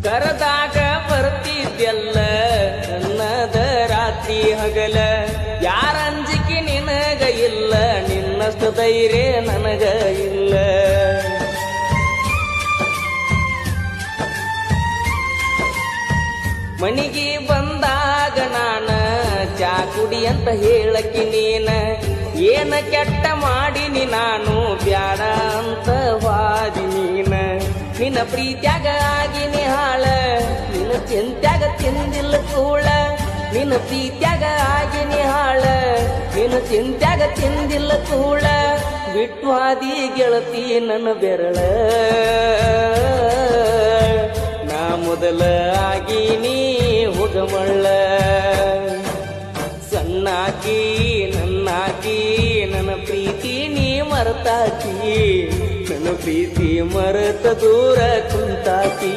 ಕರದಾಗ ಬರ್ತಿದ್ದೆಲ್ಲ ನನ್ನದ ರಾತ್ರಿ ಹಗಲ ಯಾರ ಅಂಜಿಕೆ ನಿನಗ ಇಲ್ಲ ನಿನ್ನಷ್ಟು ಧೈರ್ಯ ನನಗ ಇಲ್ಲ ಮನಿಗೆ ಬಂದಾಗ ನಾನ ಚಾ ಕುಡಿ ಅಂತ ಹೇಳಕ್ಕೆ ನೀನ ಏನ ಕೆಟ್ಟ ಮಾಡಿನಿ ನಾನು ಬ್ಯಾಡ ಅಂತ ವಾದಿ ನೀನ ನಿನ್ನ ಪ್ರೀತ್ಯಾಗ ಆಗಿನಿ ಹಾಳ ನಿನ್ನ ಚಿಂತ್ಯಾಗ ತಿಂದಿಲ್ಲ ಕೂಳ ನಿನ್ನ ಪ್ರೀತ್ಯಾಗ ಆಗಿನಿ ಹಾಳ ನಿನ್ನ ಚಿಂತ್ಯಾಗ ತಿಂದಿಲ್ಲ ಕೂಳ ಬಿಟ್ವಾದಿ ಗೆಳತಿ ನನ್ನ ಬೆರಳ ನಾ ಮೊದಲ ಆಗಿನಿ ಹೋಗಮಳ್ಳ ಸಣ್ಣಾಕಿ ನನ್ನಾಕಿ ನನ್ನ ಪ್ರೀತಿ ನೀ ಮರತಾಕಿ ನನ್ನ ಪ್ರೀತಿ ಮರೆತ ದೂರ ಕುಂತಾಕಿ